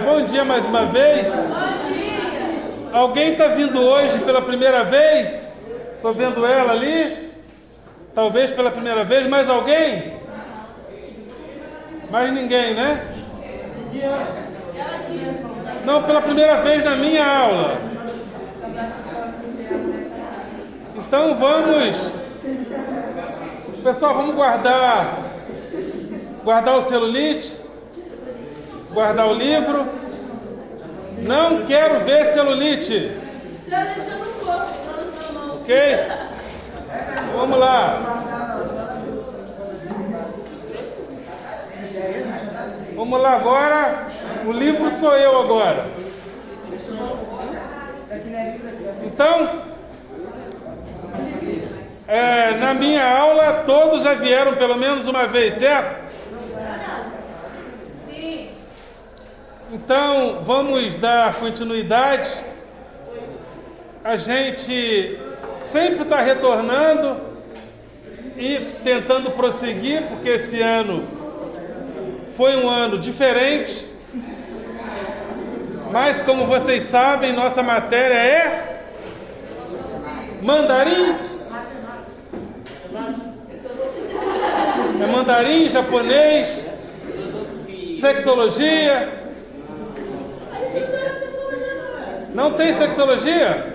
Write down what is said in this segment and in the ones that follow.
Bom dia mais uma vez. Alguém está vindo hoje pela primeira vez? Estou vendo ela ali. Talvez pela primeira vez. Mais alguém? Mais ninguém, né? Não, pela primeira vez na minha aula. Então vamos... Pessoal, vamos guardar o celulite, guardar o livro. Não quero ver celulite. Ok? Vamos lá. Vamos lá agora. O livro sou eu agora. Então, na minha aula todos já vieram pelo menos uma vez, certo? Sim. Então, vamos dar continuidade. A gente sempre está retornando e tentando prosseguir, porque esse ano foi um ano diferente. Mas, como vocês sabem, nossa matéria é mandarim. É mandarim, japonês, sexologia. Não tem sexologia?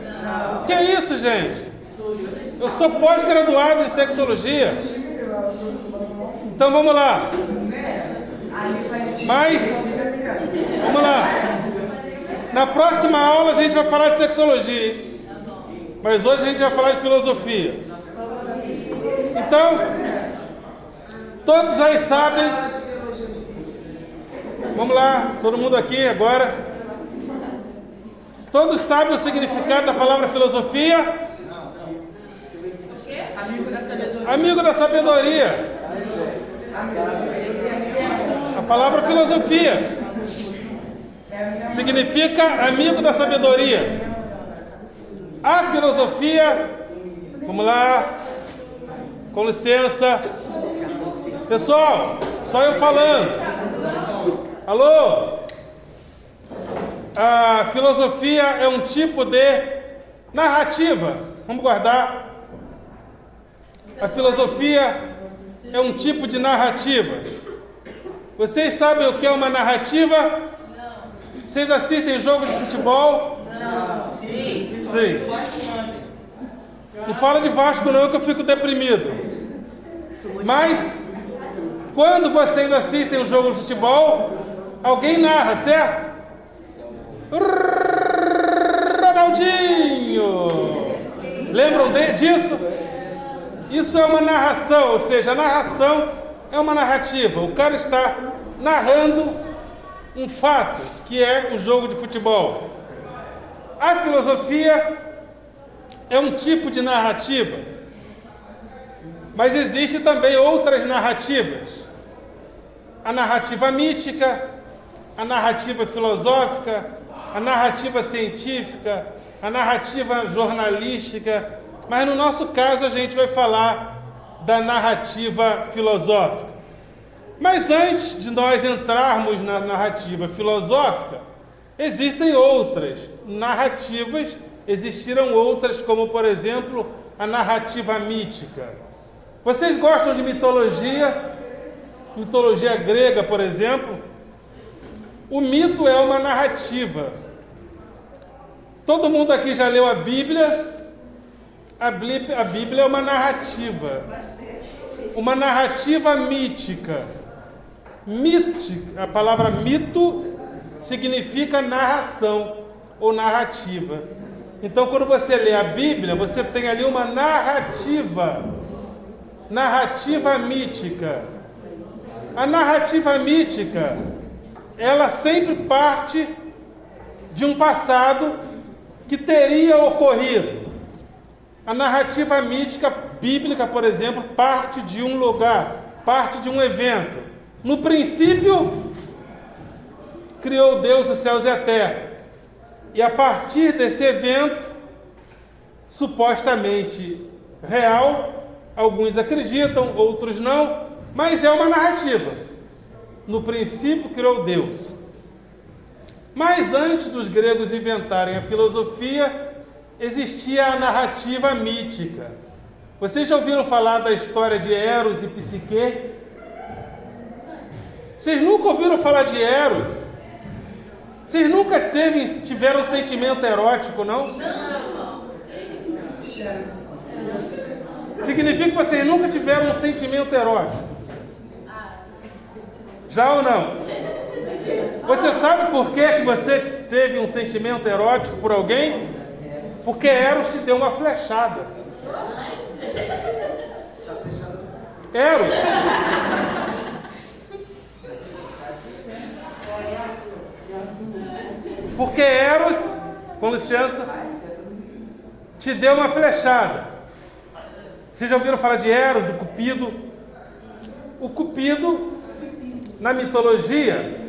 Que é isso, gente? Eu sou pós-graduado em sexologia. Então vamos lá. Mas, vamos lá. Na próxima aula a gente vai falar de sexologia, hein? Mas hoje a gente vai falar de filosofia. Então, todos aí sabem. Vamos lá, todo mundo aqui agora. Todos sabem o significado da palavra filosofia? Amigo da sabedoria. Amigo da sabedoria. A palavra filosofia significa amigo da sabedoria. A filosofia, vamos lá, com licença. Pessoal, só eu falando. Alô? A filosofia é um tipo de narrativa. Vamos guardar. A filosofia é um tipo de narrativa. Vocês sabem o que é uma narrativa? Não. Vocês assistem jogo de futebol? Não. Sim. Sim. Não fala de Vasco não, que eu fico deprimido. Mas, quando vocês assistem um jogo de futebol, alguém narra, certo? Ronaldinho! Lembram disso? Isso é uma narração, ou seja, a narração é uma narrativa. O cara está narrando um fato, que é o jogo de futebol. A filosofia é um tipo de narrativa, mas existe também outras narrativas. A narrativa mítica, a narrativa filosófica, a narrativa científica, a narrativa jornalística, mas no nosso caso a gente vai falar da narrativa filosófica. Mas antes de nós entrarmos na narrativa filosófica, existem outras narrativas, existiram outras, como por exemplo a narrativa mítica. Vocês gostam de mitologia? Mitologia grega, por exemplo? O mito é uma narrativa. Todo mundo aqui já leu a Bíblia? A Bíblia é uma narrativa. Uma narrativa mítica. Mítica, a palavra mito significa narração ou narrativa. Então, quando você lê a Bíblia, você tem ali uma narrativa. Narrativa mítica. A narrativa mítica, ela sempre parte de um passado que teria ocorrido. A narrativa mítica bíblica, por exemplo, parte de um lugar, parte de um evento. No princípio, criou Deus os céus e a terra. E a partir desse evento, supostamente real, alguns acreditam, outros não, mas é uma narrativa. No princípio criou Deus. Mas antes dos gregos inventarem a filosofia, existia a narrativa mítica. Vocês já ouviram falar da história de Eros e Psique? Vocês nunca ouviram falar de Eros? Vocês nunca tiveram um sentimento erótico, não? Significa que vocês nunca tiveram um sentimento erótico? Já ou não? Você sabe por que você teve um sentimento erótico por alguém? Porque Eros te deu uma flechada. Eros. Porque Eros, com licença, te deu uma flechada. Vocês já ouviram falar de Eros, do Cupido? O Cupido, na mitologia,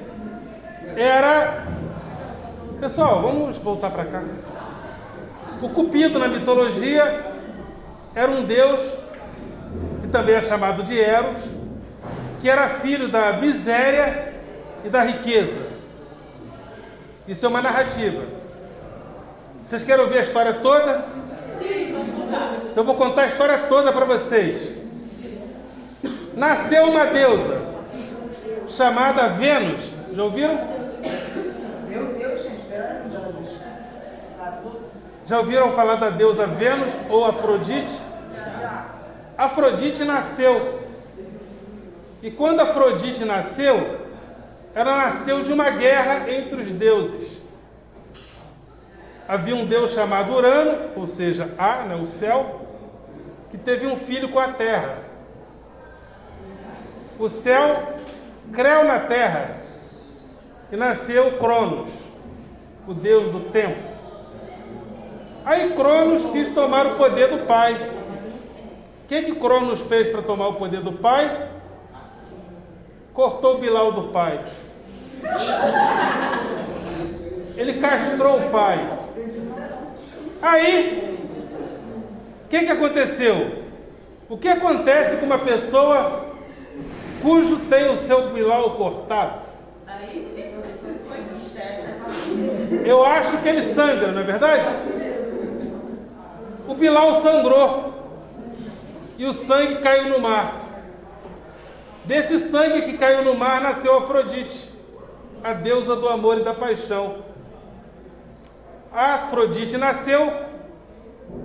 era... Pessoal, vamos voltar para cá. O Cupido, na mitologia, era um deus, que também é chamado de Eros, que era filho da miséria e da riqueza. Isso é uma narrativa. Vocês querem ouvir a história toda? Sim, vamos contar. Então eu vou contar a história toda para vocês. Nasceu uma deusa chamada Vênus. Já ouviram? Meu Deus, gente, espera aí. Já ouviram falar da deusa Vênus ou Afrodite? Afrodite nasceu. E quando Afrodite nasceu, ela nasceu de uma guerra entre os deuses. Havia um deus chamado Urano, ou seja, o céu, que teve um filho com a terra. O céu creu na terra e nasceu Cronos, o deus do tempo. Aí Cronos quis tomar o poder do pai. O que Cronos fez para tomar o poder do pai? Cortou o bilau do pai. Ele castrou o pai. Aí, o que aconteceu? O que acontece com uma pessoa cujo tem o seu bilau cortado? Eu acho que ele sangra, não é verdade? O bilau sangrou e o sangue caiu no mar. Desse sangue que caiu no mar nasceu Afrodite, a deusa do amor e da paixão. A Afrodite nasceu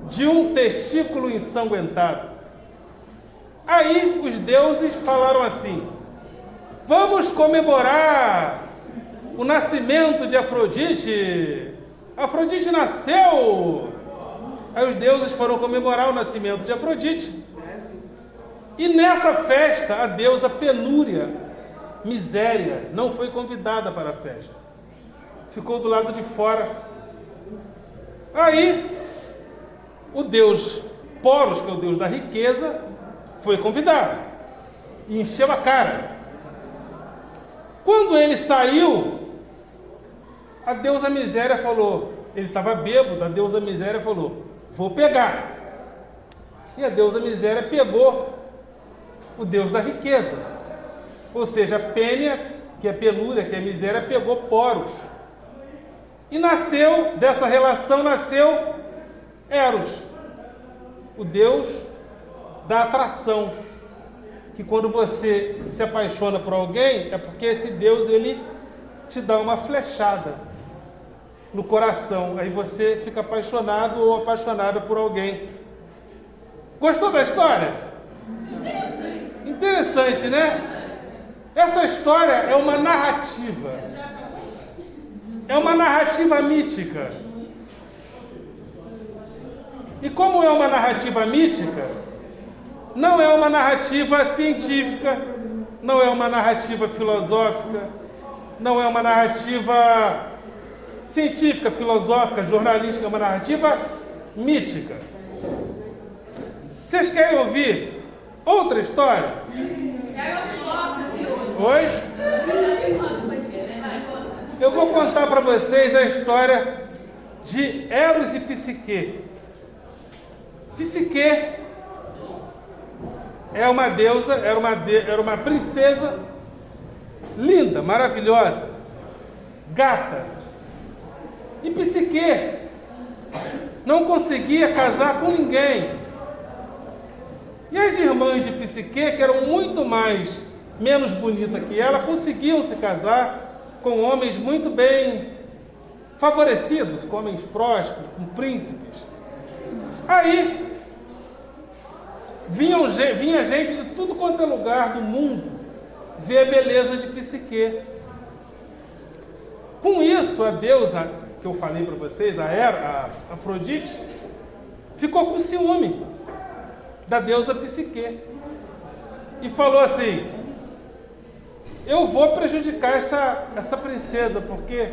de um testículo ensanguentado. Aí os deuses falaram assim: vamos comemorar o nascimento de Afrodite. Afrodite nasceu! Aí os deuses foram comemorar o nascimento de Afrodite. E nessa festa, a deusa Penúria, miséria, não foi convidada para a festa. Ficou do lado de fora. Aí, o deus Poros, que é o deus da riqueza, foi convidado. E encheu a cara. Quando ele saiu, a deusa miséria falou, ele estava bêbado, a deusa miséria falou, vou pegar. E a deusa miséria pegou o deus da riqueza. Ou seja, a Pênia, que é penúria, que é miséria, pegou Poros. E nasceu, dessa relação nasceu Eros, o deus da atração. Que quando você se apaixona por alguém, é porque esse deus, ele te dá uma flechada no coração. Aí você fica apaixonado ou apaixonada por alguém. Gostou da história? Interessante, né? Essa história é uma narrativa. É uma narrativa mítica. E como é uma narrativa mítica, não é uma narrativa científica, não é uma narrativa filosófica, não é uma narrativa científica, filosófica, jornalística, é uma narrativa mítica. Vocês querem ouvir outra história? Oi? Eu vou contar para vocês a história de Eros e Psique. Psique é uma deusa, era uma princesa linda, maravilhosa, gata. E Psique não conseguia casar com ninguém. E as irmãs de Psique, que eram muito menos bonitas que ela, conseguiam se casar com homens muito bem favorecidos, com homens prósperos, com príncipes. Aí vinha gente de tudo quanto é lugar do mundo ver a beleza de Psique. Com isso, a deusa que eu falei para vocês, a Afrodite, ficou com ciúme da deusa Psique e falou assim: eu vou prejudicar essa princesa, porque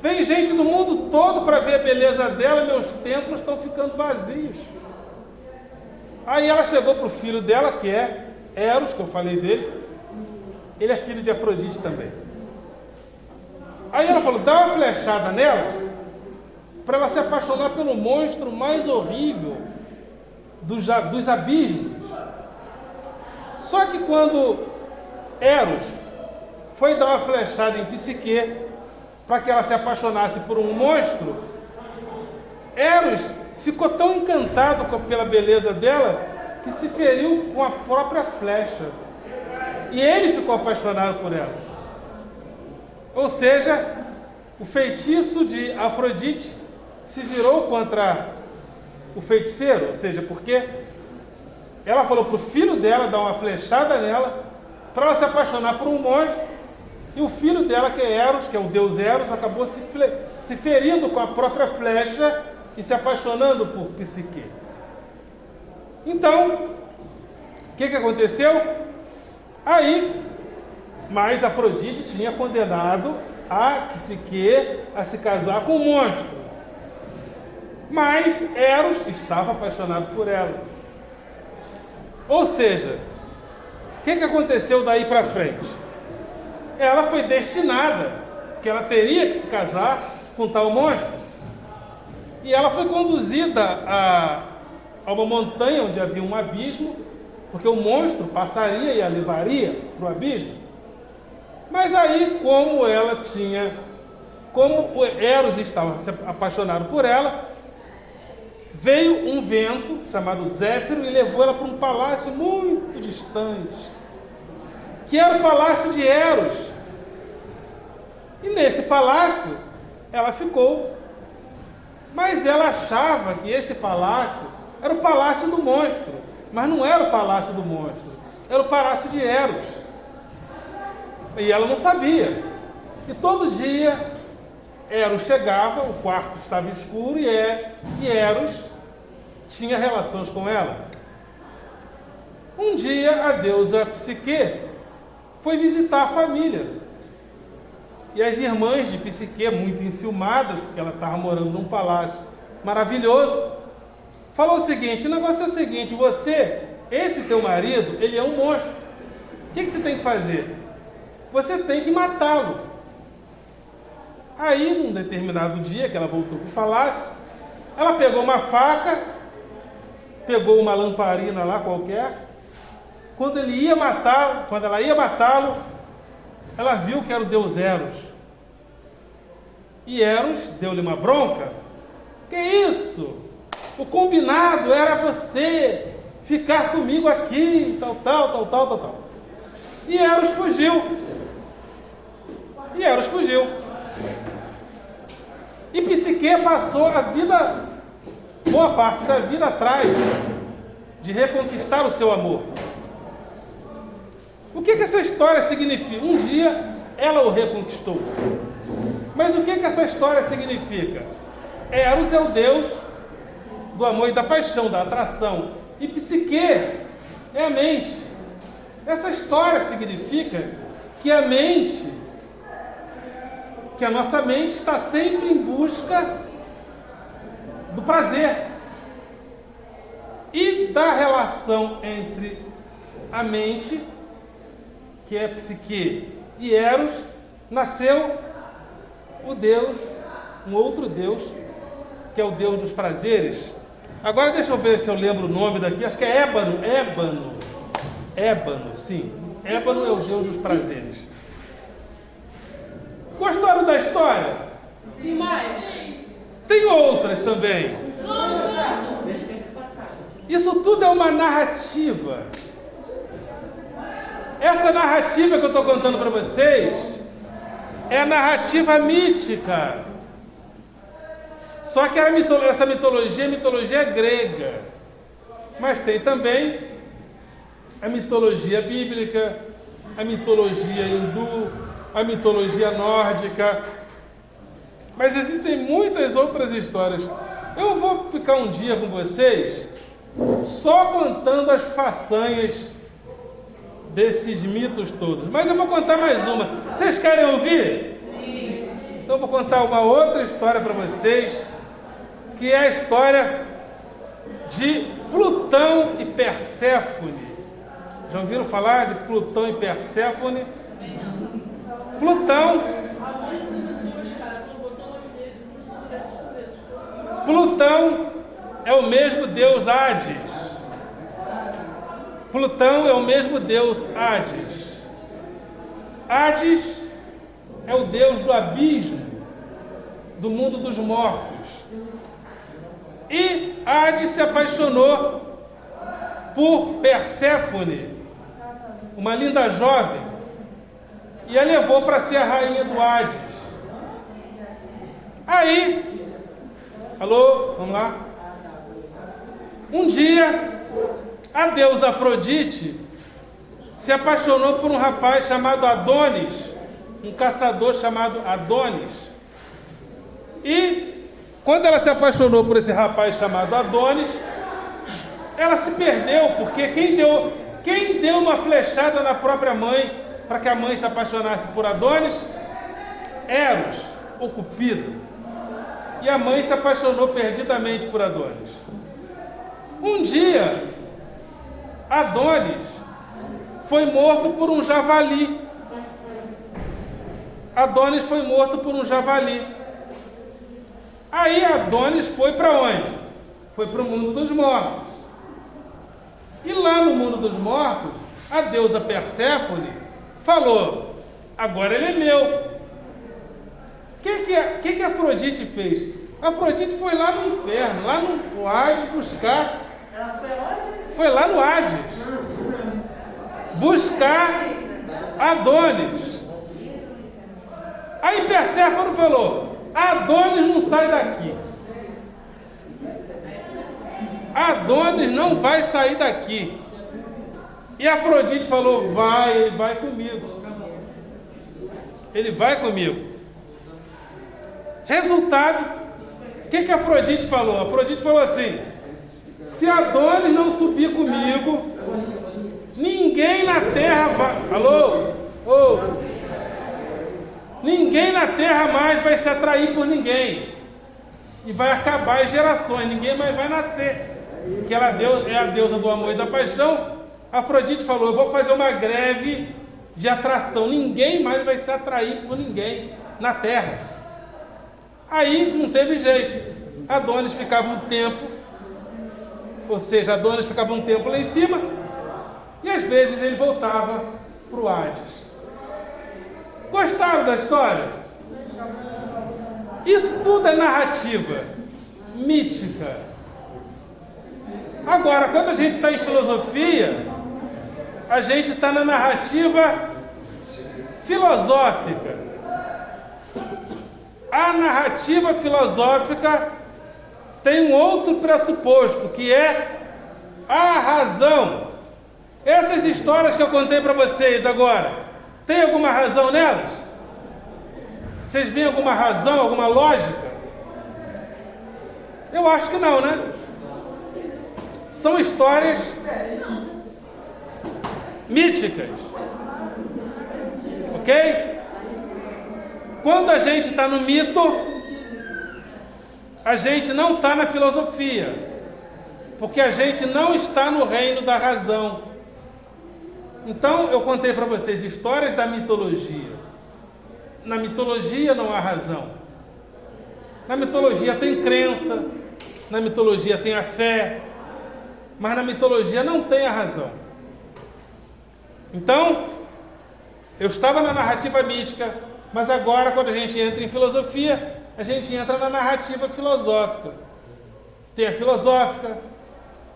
vem gente do mundo todo para ver a beleza dela, meus templos estão ficando vazios. Aí ela chegou para o filho dela, que é Eros, que eu falei dele. Ele é filho de Afrodite também. Aí ela falou: dá uma flechada nela, para ela se apaixonar pelo monstro mais horrível dos abismos. Só que quando Eros foi dar uma flechada em Psique, para que ela se apaixonasse por um monstro, Eros ficou tão encantado pela beleza dela, que se feriu com a própria flecha. E ele ficou apaixonado por ela. Ou seja, o feitiço de Afrodite se virou contra o feiticeiro. Ou seja, porque ela falou para o filho dela dar uma flechada nela, para ela se apaixonar por um monstro, e o filho dela, que é Eros, que é o deus Eros, acabou se ferindo com a própria flecha e se apaixonando por Psique. Então, o que aconteceu? Aí, mas Afrodite tinha condenado a Psique a se casar com um monstro. Mas Eros estava apaixonado por ela. Ou seja, o que aconteceu daí para frente? Ela foi destinada, que ela teria que se casar com tal monstro. E ela foi conduzida a uma montanha onde havia um abismo, porque o monstro passaria e a levaria para o abismo. Mas aí, como o Eros estava apaixonado por ela, veio um vento chamado Zéfiro e levou ela para um palácio muito distante, que era o palácio de Eros. E nesse palácio ela ficou. Mas ela achava que esse palácio era o palácio do monstro. Mas não era o palácio do monstro, era o palácio de Eros. E ela não sabia. E todo dia Eros chegava, o quarto estava escuro e Eros tinha relações com ela. Um dia a deusa Psique foi visitar a família. E as irmãs de Psique, muito enciumadas, porque ela estava morando num palácio maravilhoso, falou o seguinte: o negócio é o seguinte, esse teu marido, ele é um monstro. O que você tem que fazer? Você tem que matá-lo. Aí, num determinado dia que ela voltou para o palácio, ela pegou uma faca, pegou uma lamparina lá qualquer. Quando ela ia matá-lo, ela viu que era o deus Eros. E Eros deu-lhe uma bronca. Que isso? O combinado era você ficar comigo aqui, tal. E Eros fugiu. E Psique passou boa parte da vida atrás de reconquistar o seu amor. O que essa história significa? Um dia ela o reconquistou. Mas o que essa história significa? Eros é o deus do amor e da paixão, da atração. E Psique é a mente. Essa história significa que a nossa mente está sempre em busca do prazer. E da relação entre a mente, que é Psique, e Eros, nasceu um outro Deus, que é o Deus dos prazeres. Agora deixa eu ver se eu lembro o nome daqui, acho que é Ébano, sim. Ébano é o Deus dos prazeres. Gostaram da história? Tem mais? Tem outras também. Isso tudo é uma narrativa. Essa narrativa que eu estou contando para vocês é a narrativa mítica. Só que essa mitologia é mitologia grega. Mas tem também a mitologia bíblica, a mitologia hindu, a mitologia nórdica. Mas existem muitas outras histórias. Eu vou ficar um dia com vocês só contando as façanhas desses mitos todos. Mas eu vou contar mais uma. Vocês querem ouvir? Sim. Então eu vou contar uma outra história para vocês, que é a história de Plutão e Perséfone. Já ouviram falar de Plutão e Perséfone? Plutão. Plutão é o mesmo deus Hades. Plutão é o mesmo deus Hades. Hades é o deus do abismo, do mundo dos mortos. E Hades se apaixonou por Perséfone, uma linda jovem, e a levou para ser a rainha do Hades. Aí, alô, vamos lá? Um dia, a deusa Afrodite se apaixonou por um rapaz chamado Adonis, um caçador chamado Adonis. E quando ela se apaixonou por esse rapaz chamado Adonis, ela se perdeu, porque quem deu uma flechada na própria mãe para que a mãe se apaixonasse por Adonis? Eros, o Cupido. E a mãe se apaixonou perdidamente por Adonis. Um dia, Adonis foi morto por um javali. Adonis foi morto por um javali. Aí Adonis foi para onde? Foi para o mundo dos mortos. E lá no mundo dos mortos, a deusa Perséfone falou: agora ele é meu. O que Afrodite fez? Afrodite foi lá no inferno, lá no Hades buscar. Ela foi onde? Foi lá no Hades buscar Adonis. Aí Perséfone falou: Adonis não sai daqui. Adonis não vai sair daqui. E Afrodite falou: vai, ele vai comigo. Ele vai comigo. Resultado, o que Afrodite falou? Afrodite falou assim: se Adonis não subir comigo, ninguém na terra vai... Alô? Oh. Ninguém na terra mais vai se atrair por ninguém. E vai acabar as gerações, ninguém mais vai nascer. Porque ela é a deusa do amor e da paixão. Afrodite falou: eu vou fazer uma greve de atração. Ninguém mais vai se atrair por ninguém na terra. Aí não teve jeito. Adonis ficava um tempo, ou seja, Adonis ficava um tempo lá em cima, e às vezes ele voltava para o Hades. Gostaram da história? Isso tudo é narrativa mítica. Agora, quando a gente está em filosofia, a gente está na narrativa filosófica. A narrativa filosófica tem um outro pressuposto, que é a razão. Essas histórias que eu contei para vocês agora, tem alguma razão nelas? Vocês veem alguma razão, alguma lógica? Eu acho que não, né? São histórias míticas. Ok? Quando a gente está no mito, a gente não está na filosofia, porque a gente não está no reino da razão. Então, eu contei para vocês histórias da mitologia. Na mitologia não há razão. Na mitologia tem crença, na mitologia tem a fé, mas na mitologia não tem a razão. Então, eu estava na narrativa mística, Mas agora, quando a gente entra em filosofia, a gente entra na narrativa filosófica. Tem a filosófica,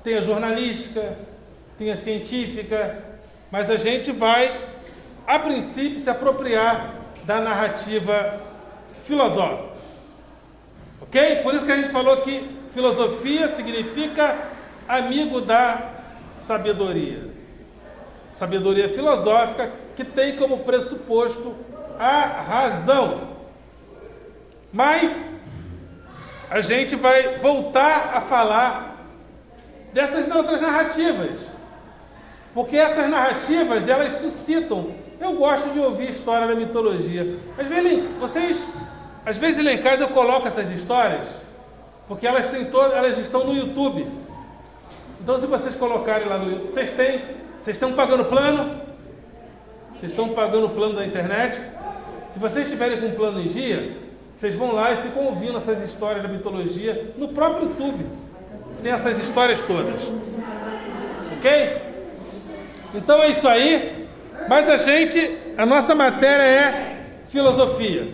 tem a jornalística, tem a científica, mas a gente vai, a princípio, se apropriar da narrativa filosófica. Ok? Por isso que a gente falou que filosofia significa amigo da sabedoria. Sabedoria filosófica que tem como pressuposto a razão. Mas a gente vai voltar a falar dessas outras narrativas. Porque essas narrativas, elas suscitam. Eu gosto de ouvir história da mitologia. Às vezes lá em casa eu coloco essas histórias, porque elas estão no YouTube. Então, se vocês colocarem lá no YouTube, vocês estão pagando plano? Vocês estão pagando o plano da internet? Se vocês estiverem com o plano em dia, vocês vão lá e ficam ouvindo essas histórias da mitologia no próprio YouTube. Tem essas histórias todas. Ok? Então é isso aí. Mas a nossa matéria é filosofia.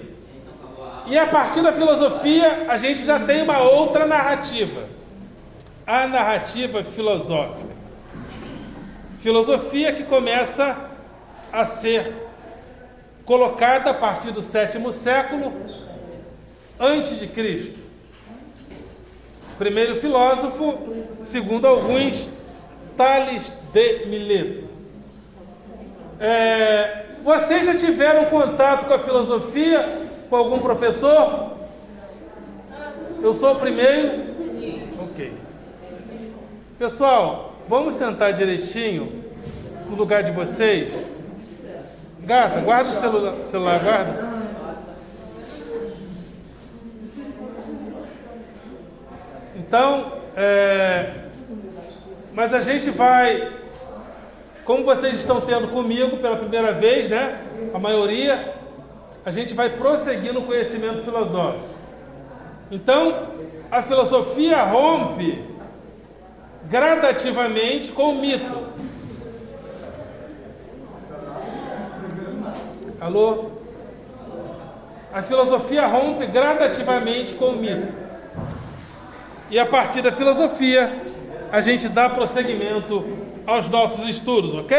E a partir da filosofia, a gente já tem uma outra narrativa. A narrativa filosófica. Filosofia que começa a ser colocada a partir do 7º século antes de Cristo. Primeiro filósofo, segundo alguns, Tales de Mileto. Vocês já tiveram contato com a filosofia, com algum professor? Eu sou o primeiro? Ok. Pessoal, vamos sentar direitinho no lugar de vocês. Gata, guarda o celular, guarda. Então, mas a gente vai, como vocês estão tendo comigo pela primeira vez, né? A maioria, a gente vai prosseguir no conhecimento filosófico. Então, a filosofia rompe gradativamente com o mito. Alô? A filosofia rompe gradativamente com o mito. E a partir da filosofia, a gente dá prosseguimento aos nossos estudos, ok?